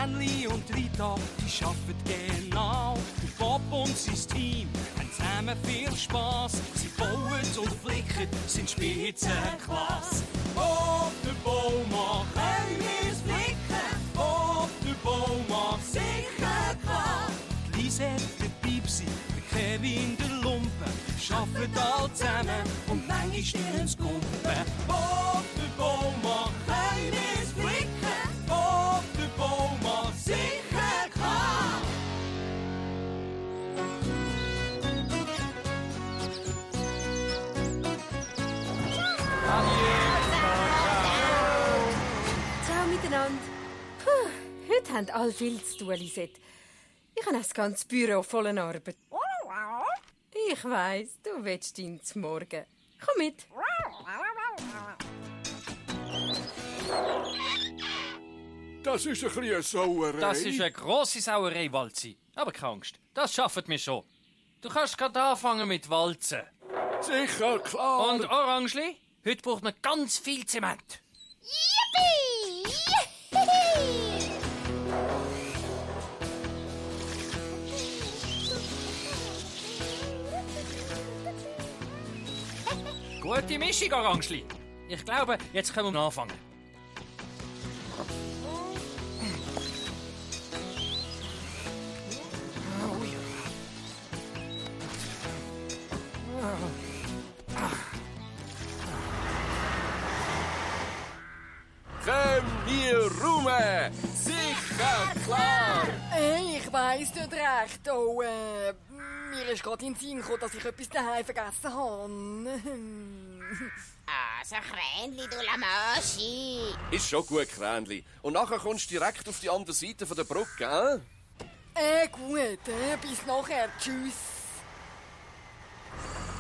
Kränli und Rita, die arbeiten genau. Der Bob und sein Team haben zusammen viel Spass. Sie bauen und flicken, sind Spitzenklasse. Ob der Baumann können wir's flicken, ob der Baumann sicher kann. Die Lisette, der Piepsi, der Kevin, der Lumpen, arbeiten alle zusammen und manchmal stillen's Kumpen. Ob der Baumann können wir's flicken, ob der Baumann sicher kann. Ciao miteinander. Puh, heute haben alle viel zu tun, Lisette. Ich habe das ganze Büro voller Arbeit. Ich weiss, du willst ihn zum Morgen. Komm mit. Das ist ein bisschen eine Sauerei. Das ist eine grosse Sauerei, Walzi. Aber keine Angst, das schaffen wir schon. Du kannst gerade anfangen mit Walzen. Sicher, klar. Und Orangeli, heute braucht man ganz viel Zement. Yippie! Gute Mischung, Orangeli. Ich glaube, jetzt können wir anfangen. Können wir rum? Sicher, klar. Ich weiss nicht recht. Oh, mir ist gerade in den Sinn gekommen, dass ich etwas daheim vergessen habe. Also, Kränli, du Lamaschi. Ist schon gut, Kränli. Und nachher kommst du direkt auf die andere Seite von der Brücke, gell? Gut. Bis nachher. Tschüss.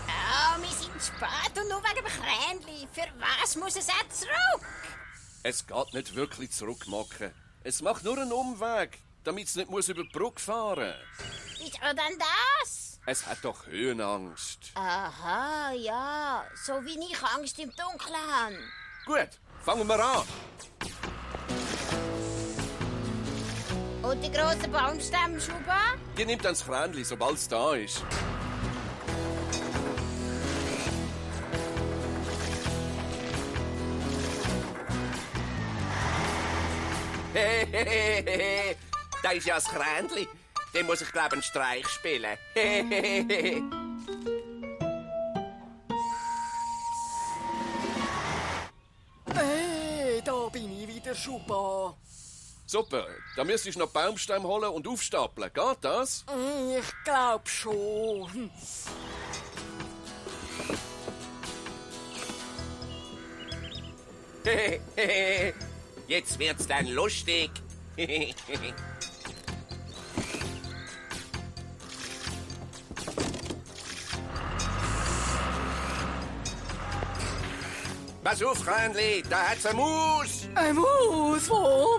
Ah, wir sind spät und nur wegen dem Kränli. Für was muss es auch zurück? Es geht nicht wirklich zurück, Macke. Es macht nur einen Umweg, damit es nicht muss über die Brücke fahren muss. Wieso denn das? Es hat doch Höhenangst. Aha, ja. So wie ich Angst im Dunkeln habe. Gut, fangen wir an. Und die grossen Baumstämme, Schuba? Die nimmt dann das Kränli, sobald es da ist. Hehehehe, da ist ja das Kränli. Dem muss ich, glaube ich, einen Streich spielen. Hehehehe. Da bin ich wieder, Schuba. Super, da müsstest du noch Baumstämme holen und aufstapeln. Geht das? Ich glaub schon. Hehehehe. Jetzt wird's dann lustig. Pass auf, Kränli, da hat's eine Maus. Eine Maus? Wo?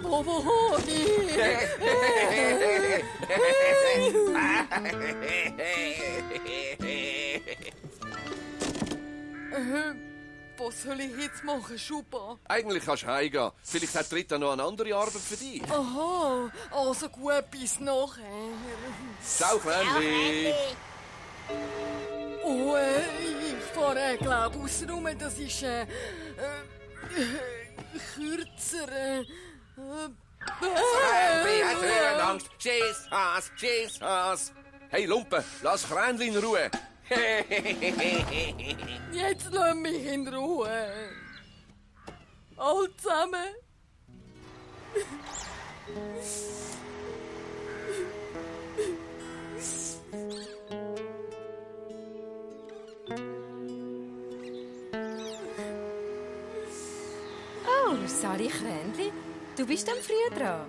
Was soll ich jetzt machen, Schuba? Eigentlich kannst du heimgehen. Vielleicht hat Rita noch eine andere Arbeit für dich. Aha, also gut, bis nachher. Ciao, Kränli. Oh, ich fahre, glaube aussen rum, das ist kürzer. Kränli hat Höhenangst. Tschüss, Has. Hey, Lumpe, lass Kränli in Ruhe. Jetzt lass mich in Ruhe. Alle zusammen. Oh, Sali Kränli, du bist am früh dran.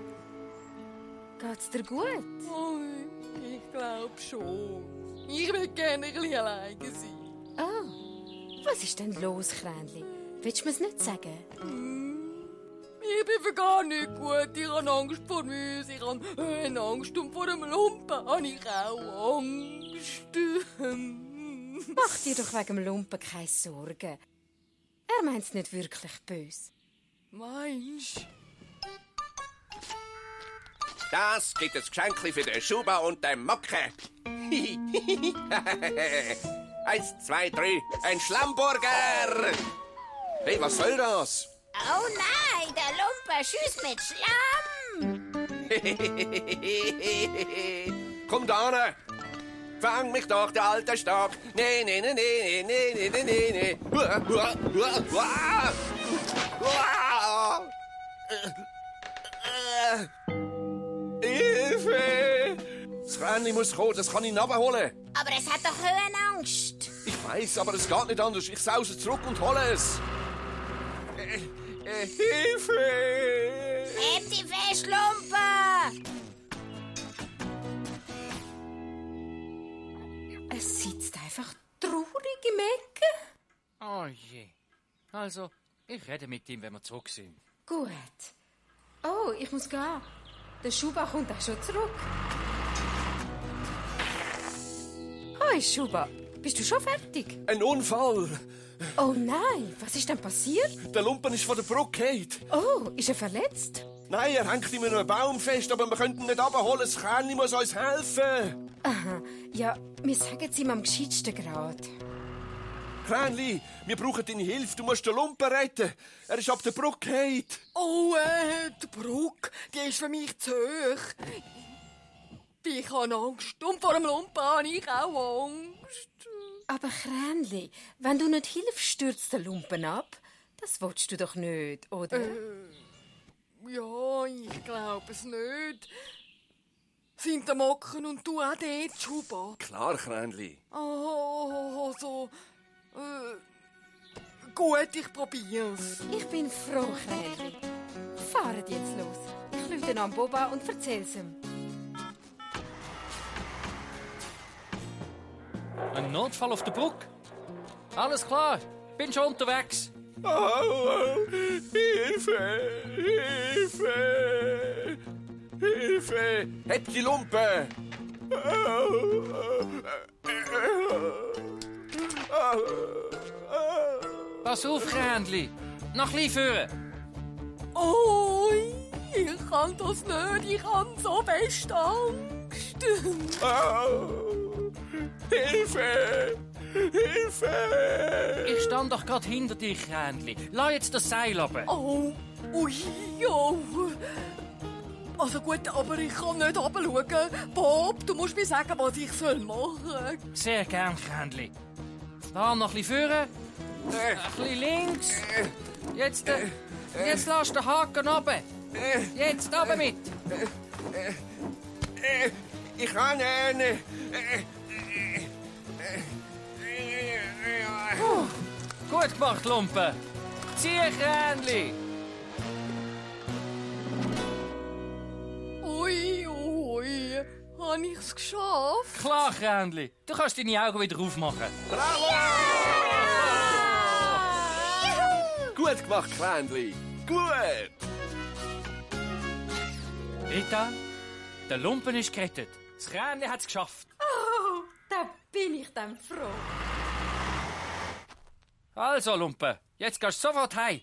Geht's dir gut? Oh, ich glaube schon. Ich will gerne ein bisschen alleine sein. Oh, was ist denn los, Kränli? Willst du mir's nicht sagen? Ich bin für gar nicht gut. Ich habe Angst vor Mäusen. Ich habe Höhenangst. Und vor einem Lumpen habe ich auch Angst. Mach dir doch wegen dem Lumpen keine Sorgen. Er meint's nicht wirklich böse. Meinst Das gibt ein Geschenkli für den Schuba und den Mocke. 1, 2, 3, ein Schlammburger. Hey, was soll das? Oh nein, der Lumpe schießt mit Schlamm. Komm da hin. Fang mich doch, der alte Stock. Nee. Hilfe! Das Krähenli muss kommen, das kann ich runterholen. Aber es hat doch Höhenangst. Ich weiss, aber es geht nicht anders. Ich sause zurück und hole es. Hilfe! Heb die fest, Lumpe! Es sitzt einfach traurig im Ecke. Oh je. Also, ich rede mit ihm, wenn wir zurück sind. Gut. Oh, ich muss gehen. Der Schuba kommt auch schon zurück. Hi, Schuba. Bist du schon fertig? Ein Unfall. Oh nein, was ist denn passiert? Der Lumpen ist von der Brücke gefallen. Oh, ist er verletzt? Nein, er hängt in einem Baum fest, aber wir könnten ihn nicht runterholen. Das Krähenli muss uns helfen. Aha, ja, wir sagen es ihm am gescheitsten gerade. Krähenli, wir brauchen deine Hilfe. Du musst den Lumpen retten. Er ist ab der Brücke gefallen. Oh, die Brücke, die ist für mich zu hoch. Ich habe Angst. Und vor dem Lumpen habe ich auch Angst. Aber Krähenli, wenn du nicht hilfst, stürzt der Lumpen ab. Das willst du doch nicht, oder? Ja, ich glaube es nicht. Sind der Mocken und du auch dort, Schuba? Klar, Krähenli. Oh, so. Gut, ich probier's. Ich bin froh, Krähenli. Fahrt jetzt los. Ich rufe an Boba und erzähl's ihm. Ein Notfall auf der Brücke? Alles klar, bin schon unterwegs. Oh, Hilfe! Hilfe! Hilfe! Heb die Lumpe! Pass auf, Krähenli. Nach ein führen. Oh, ich kann das nicht. Ich habe so fest Angst. Hilfe! Hilfe! Ich stand doch gerade hinter dir, Krähenli. Lass jetzt das Seil runter. Oh, ui, oh. Also gut, aber ich kann nicht runterschauen. Bob, du musst mir sagen, was ich machen soll. Sehr gern, Krähenli. Da noch ein bisschen führen. Ein bisschen links. Jetzt lass den Haken runter. Jetzt runter mit. Ich kann ihn. Gut gemacht, Lumpen. Zieh, Krähenli. Ui, habe ich es geschafft? Klar, Krähenli. Du kannst deine Augen wieder aufmachen. Gut gemacht, Krähenli. Gut. Rita, der Lumpen ist gerettet. Das Krähenli hat es geschafft. Oh, da bin ich dann froh. Also, Lumpen, jetzt gehst du sofort heim.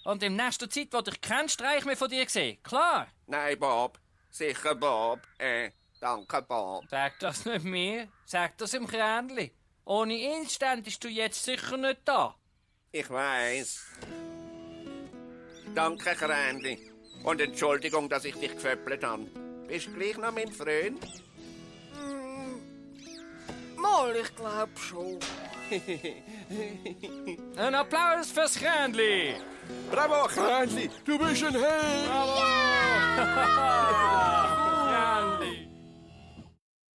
Und in nächster Zeit will ich keinen Streich mehr von dir sehen. Klar? Nein, Bob. Sicher, Bob. Danke, Bob. Sag das nicht mir, sag das im Krähenli. Ohne ihn ständest du jetzt sicher nicht da. Ich weiß. Danke, Krähenli. Und Entschuldigung, dass ich dich geföppelt habe. Bist du gleich noch mein Freund? Mal, ich glaube schon. Ein Applaus fürs Krähenli. Bravo, Krähenli. Du bist ein Held. Bravo!